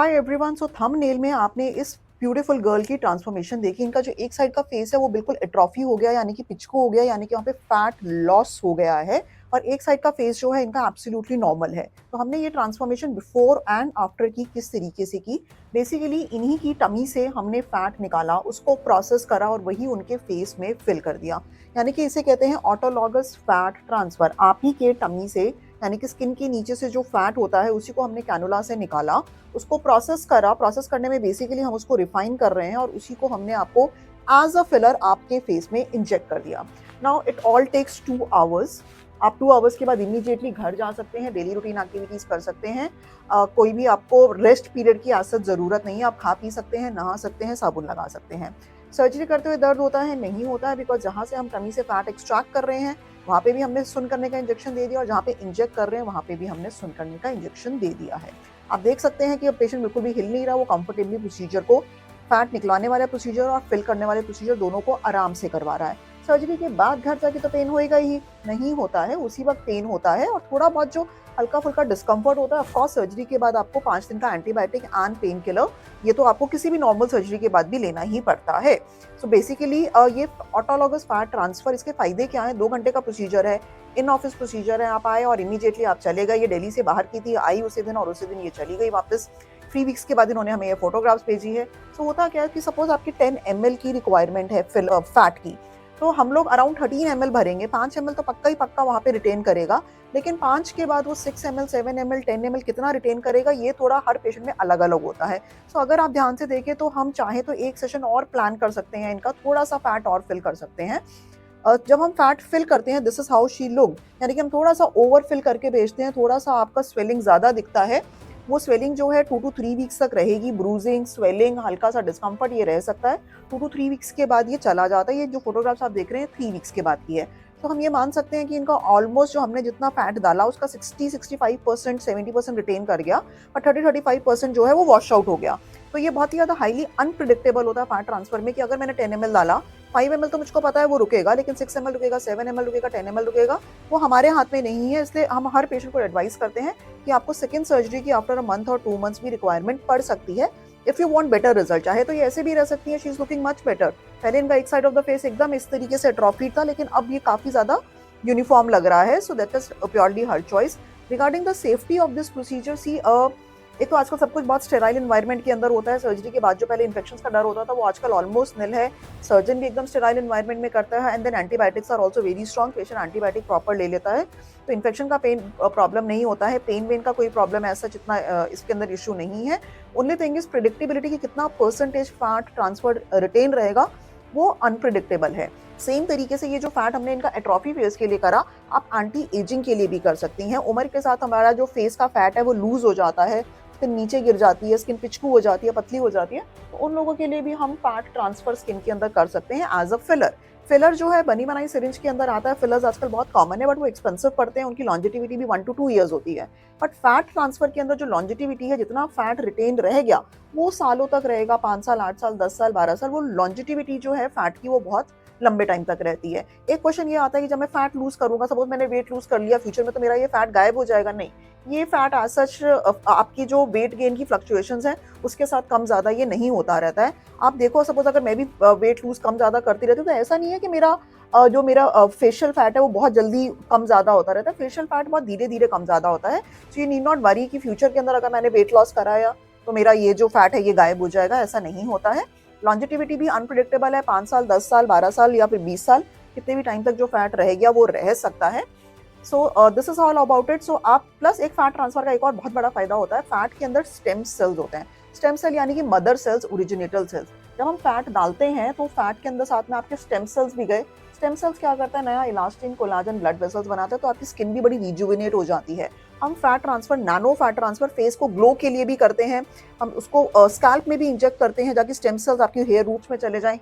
Hi everyone. सो thumbnail में आपने इस ब्यूटीफुल गर्ल की ट्रांसफॉर्मेशन देखी। इनका जो एक साइड का फेस है वो बिल्कुल एट्रोफी हो गया, यानी कि पिचको हो गया, यानी कि वहाँ पे फैट लॉस हो गया है। और एक साइड का फेस जो है इनका एब्सोल्युटली नॉर्मल है। तो हमने ये ट्रांसफॉर्मेशन बिफोर एंड आफ्टर की किस तरीके से की, बेसिकली इन्हीं की टमी से हमने फैट निकाला, उसको प्रोसेस करा और वही उनके फेस में फिल कर दिया। यानी कि इसे कहते हैं ऑटोलॉगस फैट ट्रांसफर। आप ही के टमी से, यानी कि स्किन के नीचे से जो फैट होता है उसी को हमने कैनुला से निकाला, उसको प्रोसेस करा। प्रोसेस करने में बेसिकली हम उसको रिफाइन कर रहे हैं और उसी को हमने आपको एज अ फिलर आपके फेस में इंजेक्ट कर दिया। Now it all takes 2 hours. आप 2 आवर्स के बाद इमीडिएटली घर जा सकते हैं, डेली रूटीन एक्टिविटीज कर सकते हैं। कोई भी आपको रेस्ट पीरियड की आसत जरूरत नहीं है। आप खा पी सकते हैं, नहा सकते हैं, साबुन लगा सकते हैं। सर्जरी करते हुए दर्द होता है? नहीं होता है, बिकॉज जहाँ से हम टमी से फैट एक्सट्रैक्ट कर रहे हैं वहाँ पे भी हमने सुन करने का इंजेक्शन दे दिया और जहाँ पे इंजेक्ट कर रहे हैं वहाँ पे भी हमने सुन करने का इंजेक्शन दे दिया है। आप देख सकते हैं कि अब पेशेंट बिल्कुल भी हिल नहीं रहा। वो कंफर्टेबली प्रोसीजर को, फैट निकलवाने वाला प्रोसीजर और फिल करने वाले प्रोसीजर दोनों को आराम से करवा रहा है। सर्जरी के बाद घर जाके तो पेन होएगा ही? नहीं होता है, उसी वक्त पेन होता है और थोड़ा बहुत जो हल्का फुल्का डिस्कम्फर्ट होता है। ऑफकोर्स सर्जरी के बाद आपको 5 दिन का एंटीबायोटिक एंड पेन किलर, ये तो आपको किसी भी नॉर्मल सर्जरी के बाद भी लेना ही पड़ता है। सो बेसिकली ये ऑटोलॉगस फैट ट्रांसफर, इसके फायदे क्या है? 2 घंटे का प्रोसीजर है, इन ऑफिस प्रोसीजर है। आप आए और इमीडिएटली आप चले गए। ये दिल्ली से बाहर की थी, आई उसी दिन और उसी दिन ये चली गई वापस। 3 वीक्स के बाद इन्होंने हमें ये फोटोग्राफ्स भेजी है। सो होता क्या है कि सपोज आपकी 10 ml की रिक्वायरमेंट है फैट की, तो हम लोग अराउंड 13 ml भरेंगे। 5 ml तो पक्का ही पक्का वहाँ पे रिटेन करेगा, लेकिन 5 के बाद वो 6 ml, 7 ml, 10 ml कितना रिटेन करेगा ये थोड़ा हर पेशेंट में अलग अलग होता है। सो अगर आप ध्यान से देखें तो हम चाहें तो एक सेशन और प्लान कर सकते हैं, इनका थोड़ा सा फैट और फिल कर सकते हैं। जब हम फैट फिल करते हैं, this is how she look, यानी कि हम थोड़ा सा ओवर फिल करके भेजते हैं। थोड़ा सा आपका स्वेलिंग ज्यादा दिखता है। वो स्वेलिंग जो है 2 to 3 वीक्स तक रहेगी। ब्रूजिंग, स्वेलिंग, हल्का सा डिस्कम्फर्ट ये रह सकता है। 2 to 3 वीक्स के बाद ये चला जाता है। ये जो फोटोग्राफ्स आप देख रहे हैं 3 वीक्स के बाद की है। तो हम ये मान सकते हैं कि इनका ऑलमोस्ट जो हमने जितना फैट डाला उसका 60-65%, 70% रिटेन कर गया और 30-35% जो है वो वॉश आउट हो गया। तो ये बहुत ही ज्यादा हाईली अनप्रिडिक्टेबल होता है फैट ट्रांसफर में, कि अगर मैंने 10 ml डाला, 5 ml तो मुझको पता है वो रुकेगा, लेकिन 6 ml रुकेगा, 7 ml रुकेगा, 10 ml रुकेगा, वो हमारे हाथ में नहीं है। इसलिए हम हर पेशेंट को एडवाइस करते हैं कि आपको सेकंड सर्जरी की आफ्टर अ मंथ और 2 मंथ्स भी रिक्वायरमेंट पड़ सकती है if you want better result. चाहे तो ये ऐसे भी रह सकती है, she is looking much better. पहले इनका एक साइड ऑफ द फेस एकदम इस तरीके से एट्रोफी था, लेकिन अब ये काफी ज्यादा यूनिफॉर्म लग रहा है। So that is purely her choice. Regarding the safety of this procedure, see एक तो आजकल सब कुछ बहुत स्टेराइल एनवायरनमेंट के अंदर होता है। सर्जरी के बाद जो पहले इन्फेक्शन का डर होता था वो आजकल ऑलमोस्ट निल है। सर्जन भी एकदम स्टेराइल एनवायरनमेंट में करता है। And then antibiotics are also very strong. Patient antibiotic proper ले लेता है तो इन्फेक्शन का पेन प्रॉब्लम नहीं होता है। पेन वेन का कोई प्रॉब्लम ऐसा जितना इसके अंदर इशू नहीं है। ओनली थिंग इज प्रिडिक्टेबिलिटी, की कितना परसेंटेज फैट ट्रांसफर रिटेन रहेगा वो अनप्रिडिक्टेबल है। सेम तरीके से ये जो फैट हमने इनका एट्रोफी फेस के लिए करा, आप एंटी एजिंग के लिए भी कर सकती हैं। उम्र के साथ हमारा जो फेस का फैट है वो लूज हो जाता है, स्किन नीचे गिर जाती है, स्किन पिचकू हो जाती है, पतली हो जाती है, तो उन लोगों के लिए भी हम फैट ट्रांसफर स्किन के अंदर कर सकते हैं एज अ फिलर। फिलर जो है बनी बनाई सिरिंज के अंदर आता है। फिलर्स आजकल बहुत कॉमन है बट वो एक्सपेंसिव पड़ते हैं, उनकी लॉन्जिटिविटी भी 1 to 2 years होती है। बट फैट ट्रांसफर के अंदर जो लॉन्जिटिविटी है, जितना फैट रिटेन रह गया वो सालों तक रहेगा। 5 साल, 8 साल, 10 साल, 12 साल, वो लॉन्जिटिविटी जो है फैट की वो बहुत लंबे टाइम तक रहती है। एक क्वेश्चन ये आता है कि जब मैं फैट लूज करूंगा, सपोज मैंने वेट लूज कर लिया, फ्यूचर में तो मेरा ये फैट गायब हो जाएगा? नहीं, ये फैट एज सच आपकी जो वेट गेन की फ्लक्चुएशंस हैं उसके साथ कम ज्यादा ये नहीं होता रहता है। आप देखो, सपोज अगर मैं भी वेट लूज कम ज्यादा करती रहती हूँ तो ऐसा नहीं है कि मेरा जो मेरा फेशियल फैट है वो बहुत जल्दी कम ज्यादा होता रहता है। फेशियल फैट बहुत धीरे धीरे कम ज्यादा होता है। So you need not worry कि फ्यूचर के अंदर अगर मैंने वेट लॉस कराया तो मेरा ये जो फैट है ये गायब हो जाएगा, ऐसा नहीं होता है। लॉन्जिटिविटी भी अनप्रिडिक्टेबल है। 5 साल, 10 साल, 12 साल या फिर 20 साल, कितने भी टाइम तक जो फैट रह गया वो रह सकता है। So this is all about it. So आप प्लस एक फैट ट्रांसफर का एक और बहुत बड़ा फायदा होता है, फैट के अंदर स्टेम सेल्स होते हैं। स्टेम सेल यानी कि मदर सेल्स, ओरिजिनेटल सेल्स। जब हम फैट डालते हैं तो फैट के अंदर साथ में आपके स्टेम सेल्स भी गए। स्टेम सेल्स क्या करता है? नया इलास्टिन, कोलाजन, ब्लड वेसल्स बनाता है, तो आपकी स्किन भी बड़ी रिजुविनेट हो जाती है। हम fat transfer, nano fat transfer face को ग्लो के लिए भी करते हैं। हम उसको स्कैल्प में भी इंजेक्ट करते हैं ताकि स्टेम सेल्स आपकी हेयर रूट्स में चले जाएं,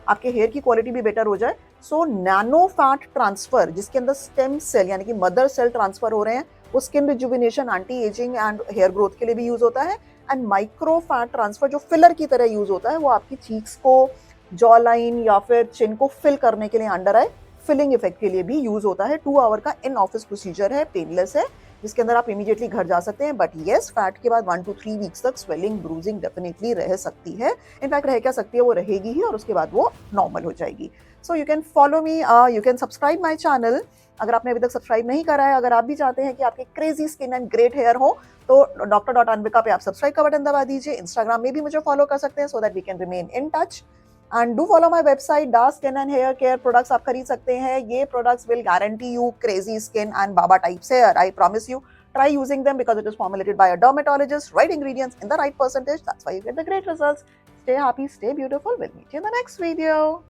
आपके हेयर की क्वालिटी भी बेटर हो जाए। सो नैनो फैट ट्रांसफर जिसके अंदर स्टेम सेल यानी कि मदर सेल ट्रांसफर हो रहे हैं, वो skin rejuvenation, anti ageing and hair growth के लिए भी यूज होता है। एंड माइक्रो फैट ट्रांसफर जो फिलर की तरह यूज होता है, वो आपकी चीक्स को, जॉ लाइन या फिर चिन को फिल करने के लिए, अंडर आई फिलिंग इफेक्ट के लिए भी यूज होता है। 2 आवर का इन ऑफिस प्रोसीजर है, पेनलेस है। जिसके अंदर आप इमीडिएटली घर जा सकते हैं। बट येस, फैट के बाद 1 टू 3 वीक्स तक स्वेलिंग, ब्रूजिंग डेफिनिटली रह सकती है। इनफैक्ट रह क्या सकती है, वो रहेगी ही और उसके बाद वो नॉर्मल हो जाएगी। So you can follow me, you can subscribe my channel. अगर आपने अभी तक सब्सक्राइब नहीं करा है, अगर आप भी चाहते हैं कि आपके crazy skin and great hair हो, तो डॉक्टर.अनविका पे आप सब्सक्राइब का बटन दबा दीजिए। इंस्टाग्राम में भी मुझे फॉलो कर सकते हैं so that we can remain in touch. And do follow my website, dark skin and hair care products आप खरीद सकते हैं। ये products will guarantee you crazy skin and बाबा types hair, I promise you. Try using them because it is formulated by a dermatologist, right ingredients in the right percentage. That's why you get the great results. Stay happy, stay beautiful. We'll meet you in the next video.